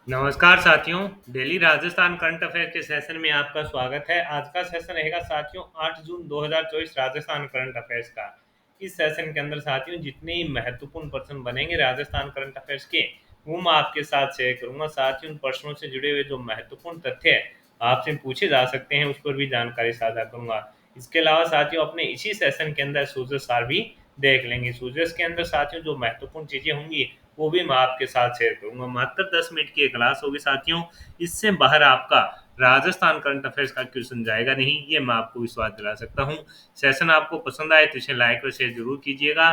नमस्कार साथियों। Daily Rajasthan current affair के सेशन में आपका स्वागत है। आज का सेशन रहेगा साथियों 8 जून 2024 राजस्थान करंट अफेयर्स का। इस सेशन के अंदर साथियों जितने ही महत्वपूर्ण प्रश्न बनेंगे राजस्थान करंट अफेयर्स के, वो मैं आपके साथ शेयर करूंगा। साथियों उन प्रश्नों से जुड़े हुए जो महत्वपूर्ण तथ्य है आपसे पूछे जा सकते हैं, उस पर भी जानकारी साझा करूंगा। इसके अलावा साथियों अपने इसी सेशन के अंदर सूजस सार भी देख लेंगे। सूजस के अंदर साथियों जो महत्वपूर्ण चीजें होंगी वो भी मैं आपके साथ शेयर करूंगा। मात्र 10 मिनट की क्लास होगी साथियों। इससे बाहर आपका राजस्थान करंट अफेयर्स का क्वेश्चन जाएगा नहीं, ये मैं आपको विश्वास दिला सकता हूँ। सेशन आपको पसंद आए तो इसे लाइक और शेयर जरूर कीजिएगा।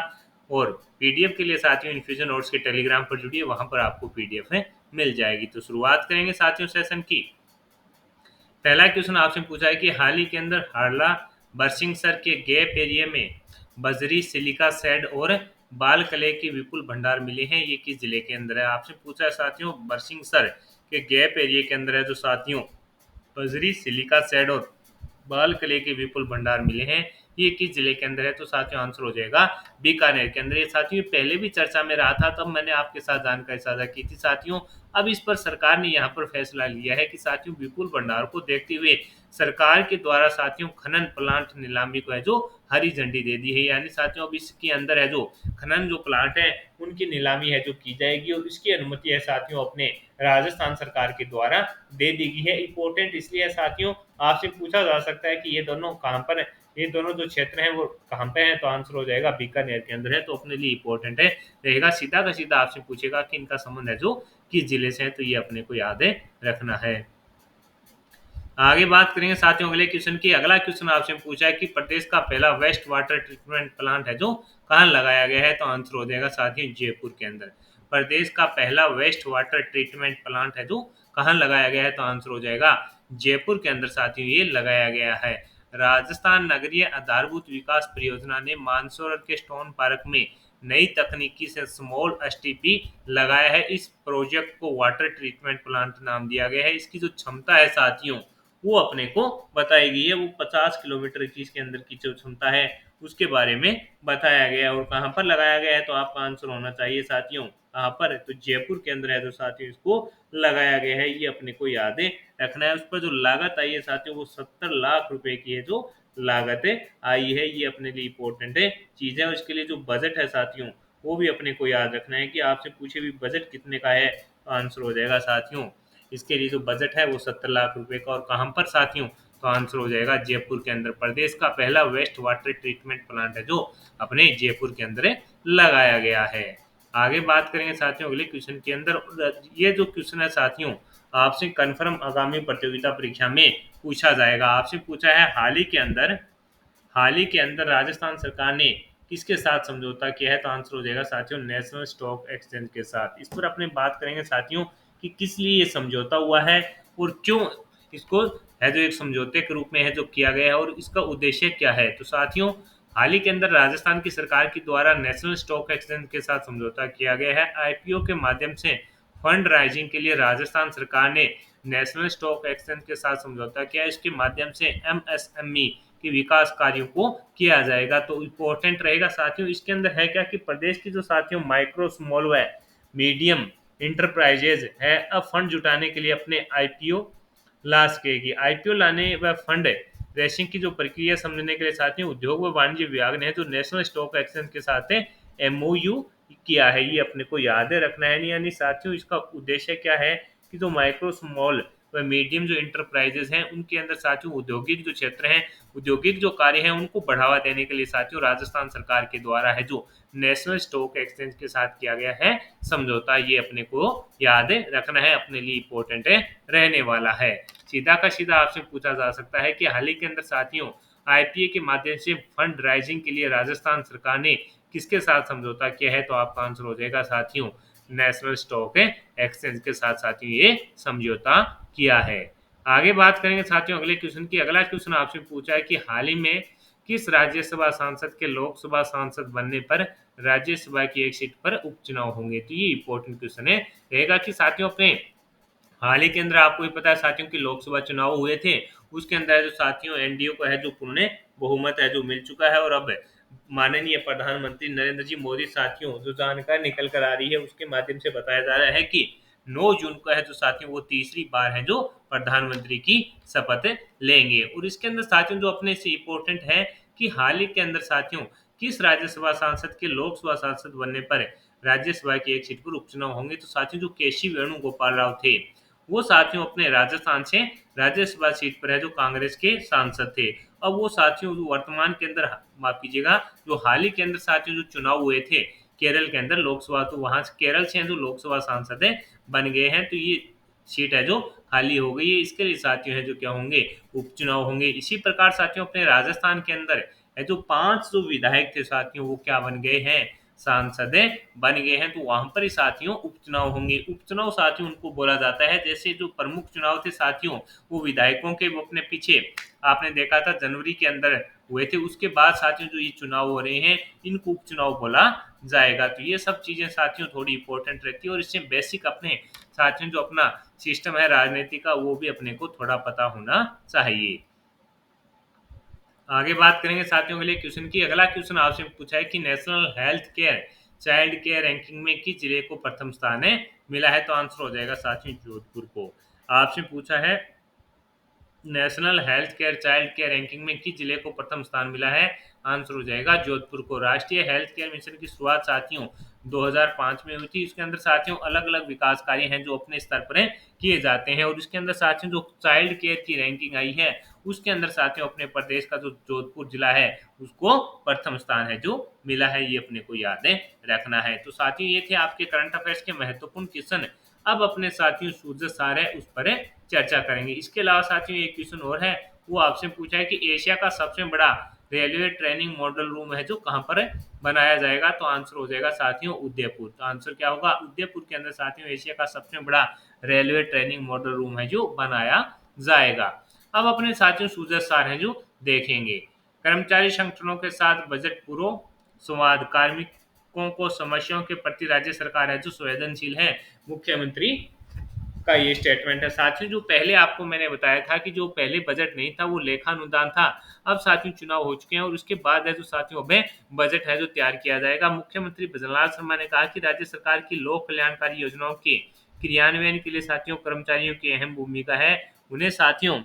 और पीडीएफ के लिए साथियों इन्फ्यूजन नोट्स के टेलीग्राम पर जुड़िए, वहां पर आपको पीडीएफ में मिल जाएगी। तो शुरुआत करेंगे साथियों सेशन की। पहला क्वेश्चन आपसे पूछा है कि हाल ही के अंदर हारला बरसिंगसर के गैप एरिया में बजरी सिलिका सैड और बाल कले के विपुल भंडार मिले हैं। ये किस जिले के अंदर है? आपसे पूछा है साथियों बरसिंगसर के गैप एरिया के अंदर है जो साथियों बजरी सिलिका सैड और बाल कले के विपुल भंडार मिले हैं। ये किस जिले के अंदर है? तो साथियों आंसर हो जाएगा बीकानेर के अंदर। ये साथियों पहले भी चर्चा में रहा था, तब मैंने आपके साथ जानकारी साझा की थी साथियों। अब इस पर सरकार ने यहाँ पर फैसला लिया है कि साथियों विपुल भंडार को देखते हुए सरकार के द्वारा साथियों खनन प्लांट नीलामी को है जो हरी झंडी दे दी है। यानी साथियों अब इसके अंदर है जो खनन जो प्लांट है उनकी नीलामी है जो की जाएगी, और इसकी अनुमति है साथियों अपने राजस्थान सरकार के द्वारा दे दी गई है। इंपॉर्टेंट इसलिए है साथियों, आपसे पूछा जा सकता है कि ये दोनों कहाँ पर है, ये दोनों जो क्षेत्र हैं वो कहाँ पे हैं? तो आंसर हो जाएगा बीकानेर के अंदर है। तो अपने लिए इंपॉर्टेंट है रहेगा। सीधा का सीधा आपसे पूछेगा कि इनका संबंध है जो किस जिले से है, तो ये अपने को याद रखना है। आगे बात करेंगे साथियों अगले क्वेश्चन की। अगला क्वेश्चन आपसे पूछा है कि प्रदेश का पहला वेस्ट वाटर ट्रीटमेंट प्लांट है जो कहाँ लगाया गया है? तो आंसर हो जाएगा साथियों जयपुर के अंदर। प्रदेश का पहला वेस्ट वाटर ट्रीटमेंट प्लांट है जो कहाँ लगाया गया है? तो आंसर हो जाएगा जयपुर के अंदर साथियों ये लगाया गया है। राजस्थान नगरीय आधारभूत विकास परियोजना ने मानसरोवर के स्टोन पार्क में नई तकनीकी से स्मॉल एसटीपी लगाया है। इस प्रोजेक्ट को वाटर ट्रीटमेंट प्लांट नाम दिया गया है। इसकी जो क्षमता है साथियों वो अपने को बताई गई है। वो 50 किलोमीटर की इसके अंदर की जो क्षमता है उसके बारे में बताया गया है। और कहाँ पर लगाया गया है? तो आपका आंसर होना चाहिए साथियों कहाँ पर? तो जयपुर के अंदर है जो साथियों इसको लगाया गया है। ये अपने को याद रखना है। उस पर जो लागत आई है साथियों वो 70 लाख रुपए की है जो लागत आई है। ये अपने लिए इंपॉर्टेंट चीज है। और इसके लिए जो बजट है साथियों वो भी अपने को याद रखना है कि आपसे पूछे भी बजट कितने का है, तो आंसर हो जाएगा साथियों इसके लिए जो बजट है वो 70 लाख रुपए का। और कहाँ पर साथियों? तो आंसर हो जाएगा जयपुर के अंदर। प्रदेश का पहला वेस्ट वाटर ट्रीटमेंट प्लांट है जो अपने जयपुर के अंदर लगाया गया है। आगे बात करेंगे साथियों अगले क्वेश्चन के अंदर। ये जो क्वेश्चन है साथियों आपसे कन्फर्म आगामी प्रतियोगिता परीक्षा में पूछा जाएगा। आपसे पूछा है हाल ही के अंदर राजस्थान सरकार ने किसके साथ समझौता किया है? तो आंसर हो जाएगा साथियों नेशनल स्टॉक एक्सचेंज के साथ। इस पर अपने बात करेंगे साथियों कि किस लिए ये समझौता हुआ है और क्यों इसको है जो एक समझौते के रूप में है जो किया गया है, और इसका उद्देश्य क्या है। तो साथियों हाल ही के अंदर राजस्थान की सरकार के द्वारा नेशनल स्टॉक एक्सचेंज के साथ समझौता किया गया है। आईपीओ के माध्यम से फंड राइजिंग के लिए राजस्थान सरकार ने नेशनल स्टॉक एक्सचेंज के साथ समझौता किया। इसके माध्यम से एमएसएमई के विकास कार्यों को किया जाएगा। तो इम्पोर्टेंट रहेगा साथियों इसके अंदर है क्या कि प्रदेश की जो साथियों माइक्रो स्मॉल व मीडियम इंटरप्राइजेज है अब फंड जुटाने के लिए अपने आईपीओ ला सकेगी। आईपीओ लाने व फंड रेसिंग की जो प्रक्रिया समझने के लिए साथियों उद्योग व वाणिज्य विभाग ने जो नेशनल स्टॉक एक्सचेंज के साथ एमओयू किया है। ये अपने को याद रखना है। यानी साथियों इसका उद्देश्य क्या है कि जो माइक्रो स्मॉल व मीडियम जो इंटरप्राइजेस हैं उनके अंदर साथियों औद्योगिक जो क्षेत्र हैं, औद्योगिक जो कार्य हैं उनको बढ़ावा देने के लिए साथियों राजस्थान सरकार के द्वारा है जो नेशनल स्टॉक एक्सचेंज के साथ किया गया है समझौता। ये अपने को याद रखना है, अपने लिए इंपॉर्टेंट रहने वाला है। सीधा का सीधा आपसे पूछा जा सकता है कि हाल ही के अंदर साथियों आईपीए के माध्यम से फंड राइजिंग के लिए राजस्थान सरकार ने किसके साथ समझौता किया है? तो आपका आंसर हो जाएगा साथियों नेशनल स्टॉक एक्सचेंज के साथ साथियों ये समझौता किया है। आगे बात करेंगे साथियों अगले क्वेश्चन की। अगला क्वेश्चन आपसे पूछा है कि हाल ही में किस राज्यसभा सांसद के लोकसभा सांसद बनने पर राज्यसभा की एक सीट पर उपचुनाव होंगे? तो ये इंपॉर्टेंट क्वेश्चन रहेगा कि साथियों अपने हाल ही के अंदर आपको भी पता है साथियों कि लोकसभा चुनाव हुए थे। उसके अंदर जो साथियों एनडीए को है जो पूर्ण बहुमत है जो मिल चुका है। और अब माननीय प्रधानमंत्री नरेंद्र जी मोदी साथियों जो जानकारी निकल कर आ रही है उसके माध्यम से बताया जा रहा है कि 9 जून को है जो साथियों वो तीसरी बार है जो प्रधानमंत्री की शपथ लेंगे। और इसके अंदर साथियों जो अपने से इम्पोर्टेंट है कि हाल ही के अंदर साथियों किस राज्यसभा सांसद के लोकसभा सांसद बनने पर राज्यसभा की एक सीट पर उपचुनाव होंगे, तो साथियों जो केसी वेणुगोपाल राव थे वो साथियों अपने राजस्थान से राज्यसभा सीट पर है जो कांग्रेस के सांसद थे। अब वो साथियों जो वर्तमान के अंदर, माफ कीजिएगा, जो हाल ही के अंदर साथियों जो चुनाव हुए थे केरल के अंदर लोकसभा, तो वहां से केरल से जो लोकसभा सांसद है बन गए हैं, तो ये सीट है जो खाली हो गई है। इसके लिए साथियों है जो क्या होंगे, उपचुनाव होंगे। इसी प्रकार साथियों अपने राजस्थान के अंदर है जो 5 जो विधायक थे साथियों वो क्या बन गए हैं, सांसद बन गए हैं। तो वहां पर ही साथियों उपचुनाव होंगे। उपचुनाव साथियों उनको बोला जाता है, जैसे जो प्रमुख चुनाव थे साथियों वो विधायकों के वो अपने पीछे आपने देखा था जनवरी के अंदर हुए थे, उसके बाद साथियों जो ये चुनाव हो रहे हैं इनको उपचुनाव बोला जाएगा। तो ये सब चीजें साथियों थोड़ी इंपॉर्टेंट रहती है और इससे बेसिक अपने साथियों जो अपना सिस्टम है राजनीति का वो भी अपने को थोड़ा पता होना चाहिए। आगे बात करेंगे साथियों के लिए क्वेश्चन की। अगला क्वेश्चन आपसे पूछा है कि national health care child care ranking में किस जिले को प्रथम स्थान है मिला है, तो आंसर हो जाएगा साथियों जोधपुर को। आपसे पूछा है national health care child care ranking में किस जिले को प्रथम स्थान मिला है, आंसर हो जाएगा जोधपुर को। राष्ट्रीय हेल्थ केयर मिशन की शुरुआत साथियों 2005 में हुई थी। इसके अंदर साथियों अलग अलग विकास कार्य हैं जो अपने स्तर पर किए जाते हैं और इसके अंदर साथियों जो चाइल्ड केयर की रैंकिंग आई है उसके अंदर साथियों अपने प्रदेश का जो जोधपुर जिला है उसको प्रथम स्थान है जो मिला है, ये अपने को याद रखना है। तो साथियों ये थे आपके करंट अफेयर्स के महत्वपूर्ण क्वेश्चन। अब अपने साथियों सूरज सार है उस पर चर्चा करेंगे। इसके अलावा साथियों एक क्वेश्चन और है, वो आपसे पूछा है कि एशिया का सबसे बड़ा रेलवे ट्रेनिंग मॉडल रूम है जो कहाँ पर बनाया जाएगा, तो आंसर हो जाएगा साथियों उदयपुर। तो आंसर क्या होगा, उदयपुर के अंदर साथियों एशिया का सबसे बड़ा रेलवे ट्रेनिंग मॉडल रूम है जो बनाया जाएगा। अब अपने साथियों सूरज सार है जो देखेंगे। कर्मचारी संगठनों के साथ बजट पूर्व संवाद, कार्मिकों को समस्याओं के प्रति राज्य सरकार है जो संवेदनशील है, मुख्यमंत्री का ये स्टेटमेंट है। साथियों जो पहले आपको मैंने बताया था कि जो पहले बजट नहीं था वो लेखा अनुदान था, अब साथियों चुनाव हो चुके हैं और उसके बाद है जो साथियों अब बजट है जो तैयार किया जाएगा। मुख्यमंत्री भजनलाल शर्मा ने कहा कि राज्य सरकार की लोक कल्याणकारी योजनाओं के क्रियान्वयन के लिए साथियों कर्मचारियों की अहम भूमिका है, उन्हें साथियों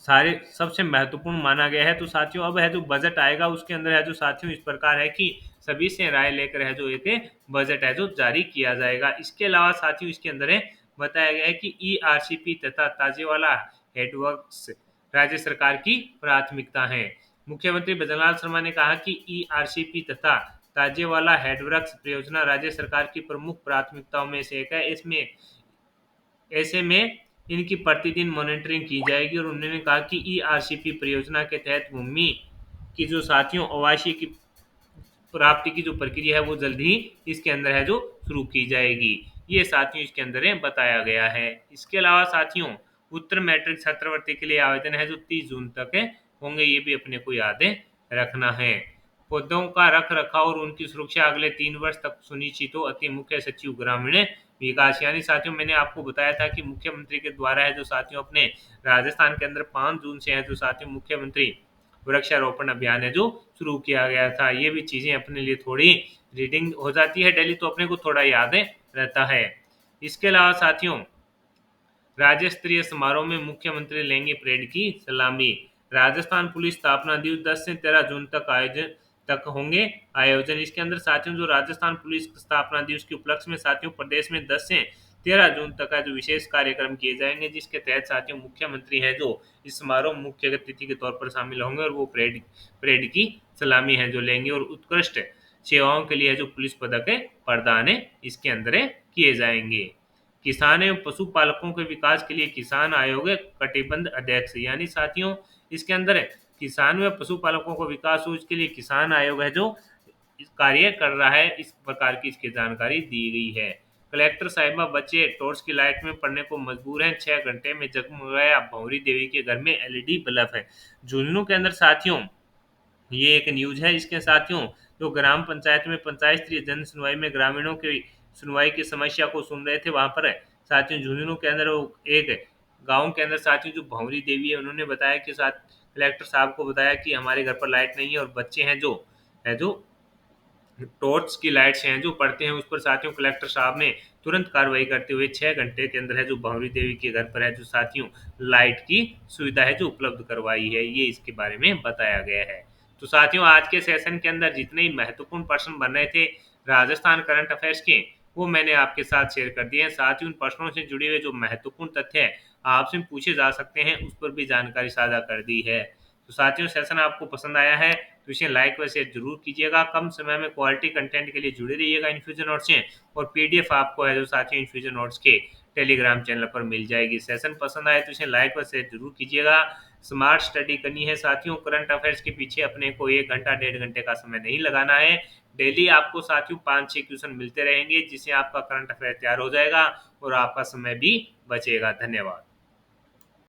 सारे सबसे महत्वपूर्ण माना गया है। तो साथियों अब है जो बजट आएगा उसके अंदर है जो साथियों इस प्रकार है कि सभी से राय लेकर है जो एक बजट है जो जारी किया जाएगा। इसके अलावा साथियों इसके अंदर है बताया गया है कि ईआरसीपी तथा ताजेवाला हेडवर्क्स राज्य सरकार की प्राथमिकता है। मुख्यमंत्री भजनलाल शर्मा ने कहा कि ईआरसीपी तथा ताजेवाला हेडवर्क्स परियोजना राज्य सरकार की प्रमुख प्राथमिकताओं में से एक है। इसमें ऐसे में इनकी प्रतिदिन मॉनिटरिंग की जाएगी और उन्होंने कहा कि ईआरसीपी परियोजना के तहत भूमि की जो साथियों आवासीय की प्राप्ति की जो प्रक्रिया है वो जल्द ही इसके अंदर है जो शुरू की जाएगी, ये साथियों इसके अंदर है बताया गया है। इसके अलावा साथियों उत्तर मैट्रिक छात्रवृत्ति के लिए आवेदन है जो 30 जून तक होंगे, ये भी अपने को याद रखना है। पौधों का रख रखाव और उनकी सुरक्षा अगले 3 वर्ष तक सुनिश्चित हो, अति मुख्य सचिव ग्रामीण विकास। यानी साथियों मैंने आपको बताया था कि मुख्यमंत्री के द्वारा है जो साथियों अपने राजस्थान के अंदर 5 जून से है जो साथियों मुख्यमंत्री वृक्षारोपण अभियान है जो शुरू किया गया था। ये भी चीजें अपने लिए थोड़ी रीडिंग हो जाती है डेली तो अपने को थोड़ा याद रहता है। इसके अलावा साथियों राज्य स्तरीय समारोह में मुख्यमंत्री लेंगे परेड की सलामी। राजस्थान पुलिस स्थापना दिवस 10 से 13 जून तक आयोजन तक होंगे आयोजन। इसके अंदर साथियों जो राजस्थान पुलिस स्थापना दिवस के उपलक्ष्य में साथियों प्रदेश में 10 से 13 जून तक का जो विशेष कार्यक्रम किए जाएंगे, जिसके तहत साथियों मुख्यमंत्री है जो इस समारोह में मुख्य अतिथि के तौर पर शामिल होंगे और वो परेड की सलामी है जो लेंगे और उत्कृष्ट सेवाओं के लिए जो पुलिस पदक प्रदान इसके अंदर किए जाएंगे। किसान एवं पशुपालकों के विकास के लिए किसान आयोग कटिबंध अध्यक्ष, यानी साथियों इसके अंदर किसान व पशुपालकों को विकास हो इसके लिए किसान आयोग है जो कार्य कर रहा है, इस प्रकार की इसकी जानकारी दी गई है। कलेक्टर साहिबा बच्चे टॉर्च की लाइट में पढ़ने को मजबूर हैं, 6 घंटे में जगमगाया भंवरी देवी के घर में एलईडी बल्ब है। झुंझुनू के अंदर साथियों ये एक न्यूज है। इसके साथियों जो ग्राम पंचायत में पंचायत स्तरीय जन सुनवाई में ग्रामीणों की सुनवाई की समस्या को सुन रहे थे, वहां पर साथियों झुंझुनू के अंदर वो एक गांव के अंदर साथियों जो भंवरी देवी है उन्होंने बताया कि साथ कलेक्टर साहब को बताया कि हमारे घर पर लाइट नहीं है और बच्चे हैं जो टॉर्च की लाइट्स हैं जो पड़ते हैं उस पर साथियों कलेक्टर साहब ने तुरंत कार्रवाई करते हुए 6 घंटे के अंदर है जो भंवरी देवी के घर पर है जो साथियों लाइट की सुविधा है जो उपलब्ध करवाई है, ये इसके बारे में बताया गया है। तो साथियों आज के सेशन के अंदर जितने ही महत्वपूर्ण प्रश्न बन रहे थे राजस्थान करंट अफेयर्स के, वो मैंने आपके साथ शेयर कर दिए हैं। साथ ही उन प्रश्नों से जुड़े हुए जो महत्वपूर्ण तथ्य है आपसे पूछे जा सकते हैं उस पर भी जानकारी साझा कर दी है। तो साथियों सेशन आपको पसंद आया है तो इसे लाइक व शेयर जरूर कीजिएगा। कम समय में क्वालिटी कंटेंट के लिए जुड़े रहिएगा इन्फ्यूजन नोट्स से, और पीडीएफ आपको है जो साथियों इन्फ्यूजन नोट्स के टेलीग्राम चैनल पर मिल जाएगी। सेशन पसंद आए तो इसे लाइक व शेयर जरूर कीजिएगा। स्मार्ट स्टडी करनी है साथियों, करंट अफेयर्स के पीछे अपने को 1 घंटा 1.5 घंटे का समय नहीं लगाना है। डेली आपको साथियों 5-6 क्वेश्चन मिलते रहेंगे जिससे आपका करंट अफेयर तैयार हो जाएगा और आपका समय भी बचेगा। धन्यवाद।